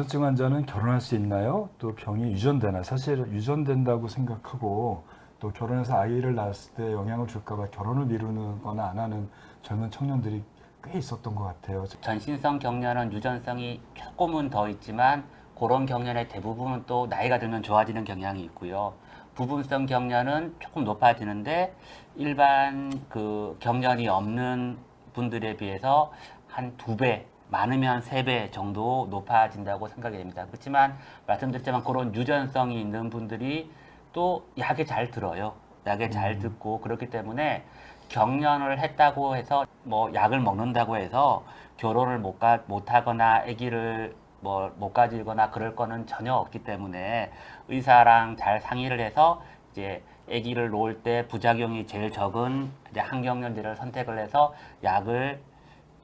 뇌전증 환자는 결혼할 수 있나요? 또 병이 유전되나? 사실 유전된다고 생각하고 또 결혼해서 아이를 낳았을 때 영향을 줄까봐 결혼을 미루거나 안 하는 젊은 청년들이 꽤 있었던 것 같아요. 전신성 경련은 유전성이 조금은 더 있지만 그런 경련의 대부분은 또 나이가 들면 좋아지는 경향이 있고요. 부분성 경련은 조금 높아지는데 일반 그 경련이 없는 분들에 비해서 한 2배, 많으면 3배 정도 높아진다고 생각이 됩니다. 그렇지만 말씀드렸지만 그런 유전성이 있는 분들이 또 약에 잘 들어요. 약에 잘 듣고 그렇기 때문에 경련을 했다고 해서 뭐 약을 먹는다고 해서 결혼을 못 하거나 아기를 뭐 못 가지거나 그럴 거는 전혀 없기 때문에 의사랑 잘 상의를 해서 이제 아기를 놓을 때 부작용이 제일 적은 이제 항경련제를 선택을 해서 약을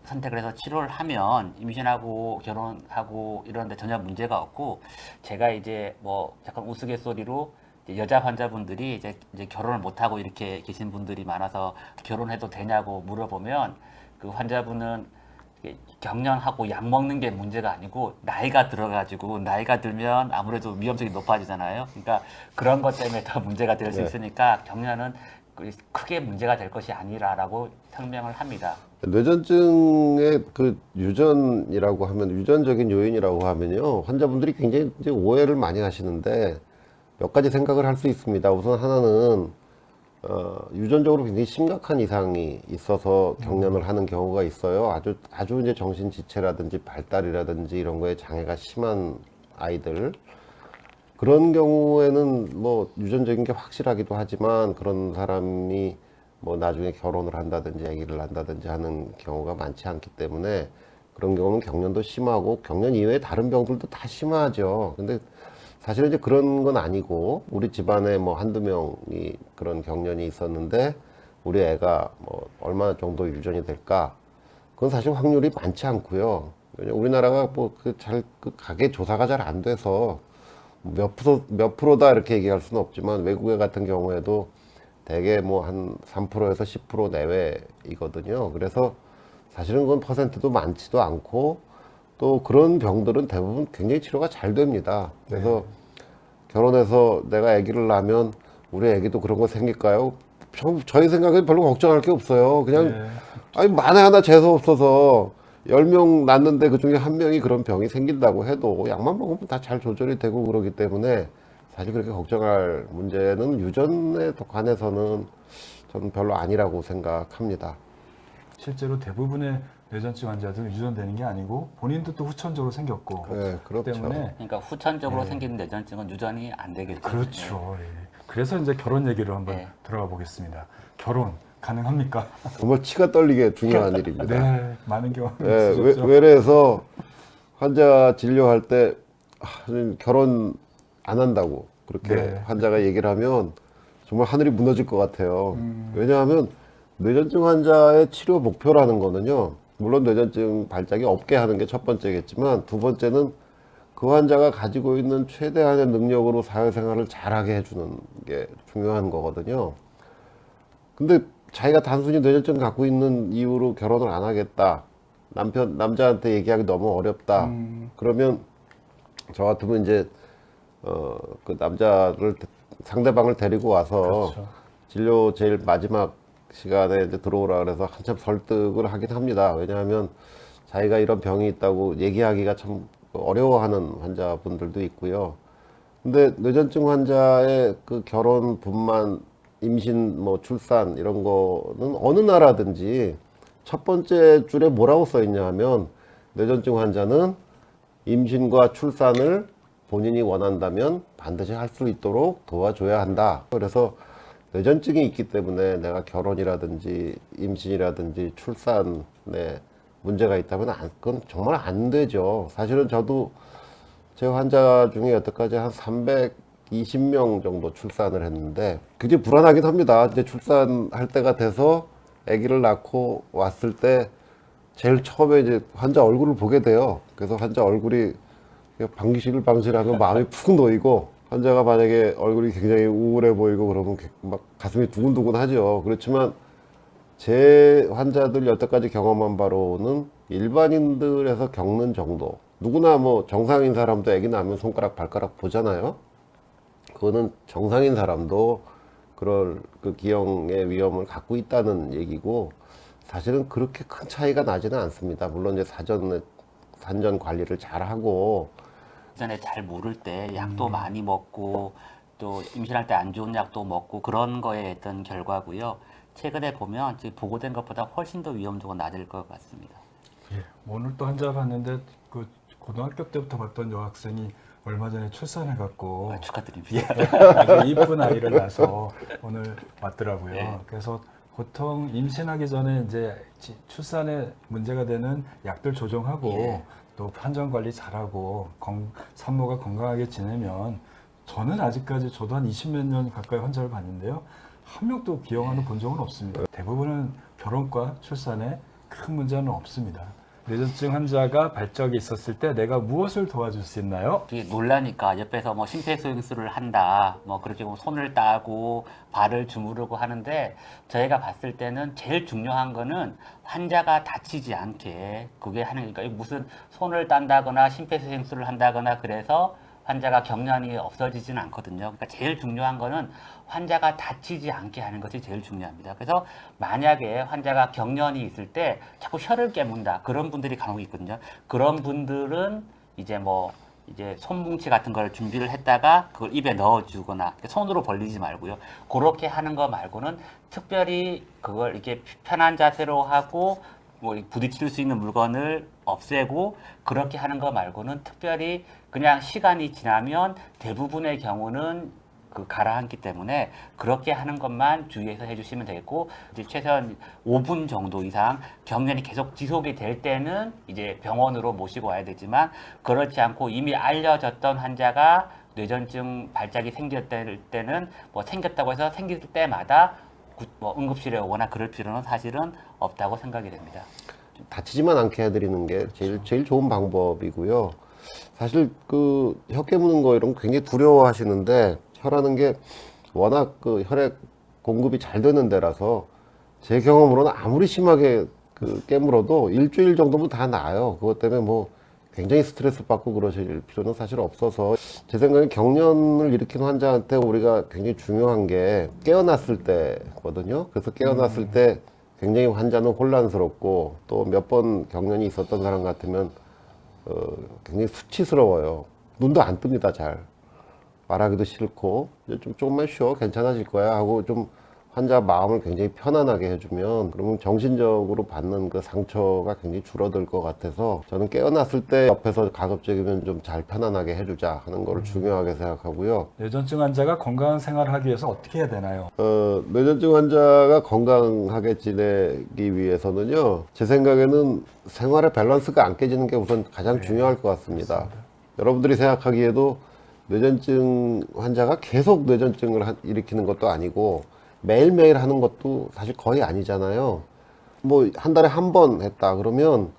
선택을 해서 치료를 하면 임신하고 결혼하고 이러는데 전혀 문제가 없고, 제가 이제 뭐 약간 우스갯소리로 이제 여자 환자분들이 이제 결혼을 못 하고 이렇게 계신 분들이 많아서 결혼해도 되냐고 물어보면 그 환자분은 경련하고 약 먹는 게 문제가 아니고 나이가 들어가지고 나이가 들면 아무래도 위험성이 높아지잖아요. 그러니까 그런 것 때문에 더 문제가 될 수 네. 있으니까 경련은 크게 문제가 될 것이 아니라라고 설명을 합니다. 뇌전증의 그 유전이라고 하면, 유전적인 요인이라고 하면요, 환자분들이 굉장히 이제 오해를 많이 하시는데 몇 가지 생각을 할 수 있습니다. 우선 하나는 유전적으로 굉장히 심각한 이상이 있어서 경련을 하는 경우가 있어요. 아주 이제 정신 지체라든지 발달이라든지 이런 거에 장애가 심한 아이들, 그런 경우에는 뭐 유전적인 게 확실하기도 하지만 그런 사람이 뭐 나중에 결혼을 한다든지 아기를 낳는다든지 하는 경우가 많지 않기 때문에 그런 경우는 경련도 심하고 경련 이외에 다른 병들도 다 심하죠. 근데 사실은 이제 그런 건 아니고, 우리 집안에 뭐 한두 명이 그런 경련이 있었는데 우리 애가 뭐 얼마 정도 유전이 될까? 그건 사실 확률이 많지 않고요. 왜냐면 우리나라가 뭐 그 가계 조사가 잘 안 돼서 몇 프로다 이렇게 얘기할 수는 없지만, 외국에 같은 경우에도 대개 뭐 한 3%에서 10% 내외이거든요. 그래서 사실은 그건 퍼센트도 많지도 않고, 또 그런 병들은 대부분 굉장히 치료가 잘 됩니다. 그래서 결혼해서 내가 아기를 낳으면 우리 아기도 그런 거 생길까요? 저희 생각에 별로 걱정할 게 없어요. 그냥 네. 아니 만에 하나 재수 없어서 10명 낳는데 그 중에 한 명이 그런 병이 생긴다고 해도 약만 먹으면 다 잘 조절이 되고 그러기 때문에 사실 그렇게 걱정할 문제는 유전에 관해서는 저는 별로 아니라고 생각합니다. 실제로 대부분의 뇌전증 환자들은 유전되는 게 아니고 본인도 또 후천적으로 생겼고 네, 그렇죠. 때문에 그러니까 후천적으로 생기는 뇌전증은 유전이 안 되겠죠. 그렇죠. 예. 그래서 이제 결혼 얘기로 한번 네. 들어가 보겠습니다. 결혼 가능합니까? 정말 치가 떨리게 중요한 일입니다. 네, 많은 경험이 예, 있으셨죠. 외래에서 환자 진료할 때 결혼 안 한다고 그렇게 네. 환자가 얘기를 하면 정말 하늘이 무너질 것 같아요. 왜냐하면 뇌전증 환자의 치료 목표라는 거는요, 물론 뇌전증 발작이 없게 하는 게 첫 번째겠지만, 두 번째는 그 환자가 가지고 있는 최대한의 능력으로 사회생활을 잘하게 해주는 게 중요한 거거든요. 근데 자기가 단순히 뇌전증 갖고 있는 이유로 결혼을 안 하겠다, 남자한테 얘기하기 너무 어렵다, 그러면 저 같으면 이제 그 남자를, 상대방을 데리고 와서 그렇죠. 진료 제일 마지막 시간에 이제 들어오라 그래서 한참 설득을 하긴 합니다. 왜냐하면 자기가 이런 병이 있다고 얘기하기가 참 어려워하는 환자분들도 있고요. 근데 뇌전증 환자의 그 결혼, 분만, 임신, 뭐 출산 이런 거는 어느 나라든지 첫 번째 줄에 뭐라고 써 있냐 하면, 뇌전증 환자는 임신과 출산을 본인이 원한다면 반드시 할 수 있도록 도와줘야 한다. 그래서 뇌전증이 있기 때문에 내가 결혼이라든지 임신이라든지 출산에 문제가 있다면 그건 정말 안 되죠. 사실은 저도 제 환자 중에 여태까지 한 320명 정도 출산을 했는데 굉장히 불안하긴 합니다. 이제 출산할 때가 돼서 아기를 낳고 왔을 때 제일 처음에 이제 환자 얼굴을 보게 돼요. 그래서 환자 얼굴이 방실방실하면 마음이 푹 놓이고, 환자가 만약에 얼굴이 굉장히 우울해 보이고 그러면 막 가슴이 두근두근 하죠. 그렇지만 제 환자들 여태까지 경험한 바로는 일반인들에서 겪는 정도, 누구나 뭐 정상인 사람도 아기 낳으면 손가락 발가락 보잖아요. 그거는 정상인 사람도 그럴 그 기형의 위험을 갖고 있다는 얘기고, 사실은 그렇게 큰 차이가 나지는 않습니다. 물론 이제 산전 관리를 잘 하고. 전에 잘 모를 때 약도 많이 먹고 또 임신할 때 안 좋은 약도 먹고 그런 거에 했던 결과고요. 최근에 보면 지금 보고된 것보다 훨씬 더 위험도가 낮을 것 같습니다. 예, 오늘 또 환자 봤는데 그 고등학교 때부터 봤던 여학생이 얼마 전에 출산해갖고 축하드립니다. 아주 이쁜 아이를 낳아서 오늘 왔더라고요. 네. 그래서 보통 임신하기 전에 이제 출산에 문제가 되는 약들 조정하고 예. 또 환전 관리 잘하고 산모가 건강하게 지내면, 저는 아직까지 저도 한 20몇 년 가까이 환자를 봤는데요. 한 명도 기형아는 본 적은 없습니다. 대부분은 결혼과 출산에 큰 문제는 없습니다. 뇌전증 환자가 발적이 있었을 때 내가 무엇을 도와줄 수 있나요? 그게 놀라니까 옆에서 뭐 심폐소생술을 한다, 뭐 그렇게 뭐 손을 따고 발을 주무르고 하는데, 저희가 봤을 때는 제일 중요한 거는 환자가 다치지 않게 그게 하는 거니까, 무슨 손을 딴다거나 심폐소생술을 한다거나 그래서 환자가 경련이 없어지지는 않거든요. 그러니까 제일 중요한 거는 환자가 다치지 않게 하는 것이 제일 중요합니다. 그래서 만약에 환자가 경련이 있을 때 자꾸 혀를 깨문다, 그런 분들이 간혹 있거든요. 그런 분들은 이제 손뭉치 같은 걸 준비를 했다가 그걸 입에 넣어주거나, 손으로 벌리지 말고요. 그렇게 하는 거 말고는 특별히 그걸 이렇게 편한 자세로 하고 뭐 부딪힐 수 있는 물건을 없애고 그렇게 하는 거 말고는 특별히 그냥 시간이 지나면 대부분의 경우는 그 가라앉기 때문에 그렇게 하는 것만 주의해서 해주시면 되겠고, 이제 최소한 5분 정도 이상 경련이 계속 지속이 될 때는 이제 병원으로 모시고 와야 되지만, 그렇지 않고 이미 알려졌던 환자가 뇌전증 발작이 생겼을 때는 뭐 생겼다고 해서 생길 때마다 뭐 응급실에 오거나 그럴 필요는 사실은 없다고 생각이 됩니다. 다치지만 않게 해드리는 게 제일 좋은 방법이고요. 사실 그 혀 깨무는 거 이런 거 굉장히 두려워하시는데, 혀라는 게 워낙 그 혈액 공급이 잘 되는 데라서 제 경험으로는 아무리 심하게 그 깨물어도 일주일 정도면 다 나아요. 그것 때문에 뭐 굉장히 스트레스 받고 그러실 필요는 사실 없어서, 제 생각에 경련을 일으킨 환자한테 우리가 굉장히 중요한 게 깨어났을 때거든요. 그래서 깨어났을 때 굉장히 환자는 혼란스럽고, 또 몇 번 경련이 있었던 사람 같으면 굉장히 수치스러워요. 눈도 안 뜹니다. 잘 말하기도 싫고, 이제 조금만 쉬어 괜찮아질 거야 하고 좀 환자 마음을 굉장히 편안하게 해주면, 그러면 정신적으로 받는 그 상처가 굉장히 줄어들 것 같아서, 저는 깨어났을 때 옆에서 가급적이면 좀 잘 편안하게 해주자 하는 거를 중요하게 생각하고요. 뇌전증 환자가 건강한 생활을 하기 위해서 어떻게 해야 되나요? 뇌전증 환자가 건강하게 지내기 위해서는요, 제 생각에는 생활의 밸런스가 안 깨지는 게 우선 가장 중요할 것 같습니다. 여러분들이 생각하기에도 뇌전증 환자가 계속 뇌전증을 일으키는 것도 아니고 매일매일 하는 것도 사실 거의 아니잖아요. 뭐 한 달에 한 번 했다 그러면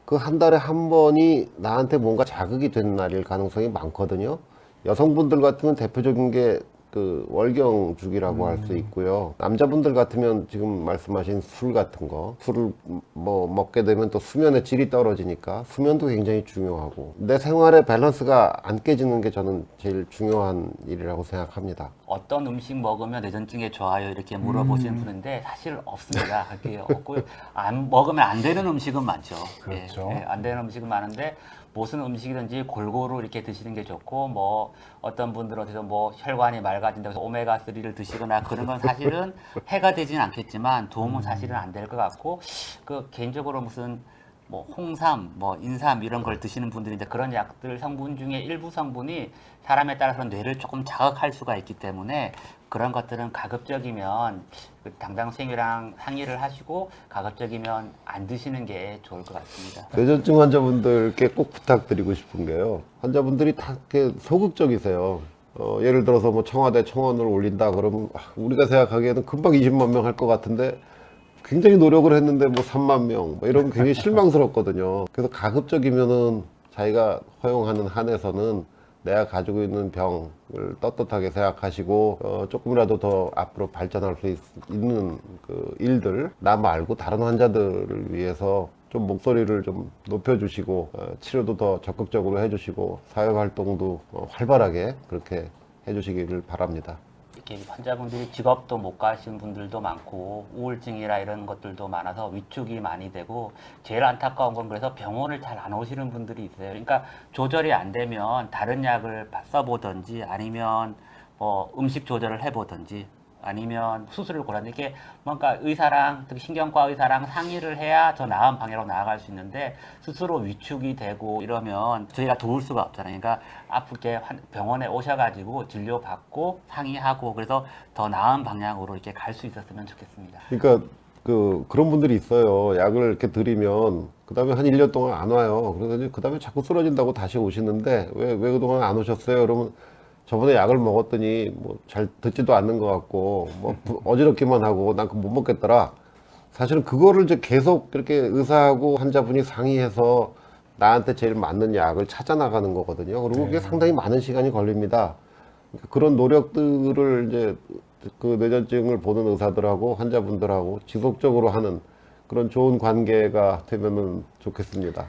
그 한 달에 한 번이 나한테 뭔가 자극이 되는 날일 가능성이 많거든요. 여성분들 같으면 대표적인 게 그 월경주기라고 할 수 있고요. 남자분들 같으면 지금 말씀하신 술 같은 거, 술을 뭐 먹게 되면 또 수면의 질이 떨어지니까 수면도 굉장히 중요하고, 내 생활의 밸런스가 안 깨지는 게 저는 제일 중요한 일이라고 생각합니다. 어떤 음식 먹으면 뇌전증에 좋아요 이렇게 물어보시는 분인데 사실 없습니다. 그게 없고요. 안 먹으면 안 되는 음식은 많죠. 그렇죠. 안 되는 음식은 많은데, 무슨 음식이든지 골고루 이렇게 드시는 게 좋고, 뭐 어떤 분들은 어디서 뭐 혈관이 맑아진다고 해서 오메가3를 드시거나 그런 건 사실은 해가 되지는 않겠지만 도움은 사실은 안 될 것 같고, 그 개인적으로 무슨 뭐 홍삼, 뭐 인삼 이런 걸 드시는 분들인데, 그런 약들 성분 중에 일부 성분이 사람에 따라서 뇌를 조금 자극할 수가 있기 때문에 그런 것들은 가급적이면 그 담당 선생님이랑 상의를 하시고 가급적이면 안 드시는 게 좋을 것 같습니다. 뇌전증 환자분들께 꼭 부탁드리고 싶은 게요, 환자분들이 다 이렇게 소극적이세요. 예를 들어서 뭐 청와대 청원을 올린다 그러면 우리가 생각하기에는 금방 20만 명 할 것 같은데 굉장히 노력을 했는데 뭐 3만 명 뭐 이러면 굉장히 실망스럽거든요. 그래서 가급적이면은 자기가 허용하는 한에서는 내가 가지고 있는 병을 떳떳하게 생각하시고 조금이라도 더 앞으로 발전할 수 있는 그 일들, 나 말고 다른 환자들을 위해서 좀 목소리를 좀 높여주시고 치료도 더 적극적으로 해주시고 사회활동도 활발하게 그렇게 해주시기를 바랍니다. 이렇게 환자분들이 직업도 못 가신 분들도 많고 우울증이라 이런 것들도 많아서 위축이 많이 되고 제일 안타까운 건 그래서 병원을 잘 안 오시는 분들이 있어요. 그러니까 조절이 안 되면 다른 약을 써보든지 아니면 뭐 음식 조절을 해보든지 아니면 수술을 고르는데 이게 뭔가 의사랑 특히 신경과 의사랑 상의를 해야 더 나은 방향으로 나아갈 수 있는데 스스로 위축이 되고 이러면 저희가 도울 수가 없잖아요. 그러니까 아프게 병원에 오셔가지고 진료받고 상의하고 그래서 더 나은 방향으로 이렇게 갈 수 있었으면 좋겠습니다. 그러니까 그런 분들이 있어요. 약을 이렇게 드리면 그 다음에 한 1년 동안 안 와요. 그래서 그 다음에 자꾸 쓰러진다고 다시 오시는데 왜 그동안 안 오셨어요? 그러면 저번에 약을 먹었더니 뭐 잘 듣지도 않는 것 같고 뭐 어지럽기만 하고 난 그거 못 먹겠더라. 사실은 그거를 이제 계속 이렇게 의사하고 환자분이 상의해서 나한테 제일 맞는 약을 찾아 나가는 거거든요. 그리고 그게 상당히 많은 시간이 걸립니다. 그러니까 그런 노력들을 이제 그 뇌전증을 보는 의사들하고 환자분들하고 지속적으로 하는 그런 좋은 관계가 되면은 좋겠습니다.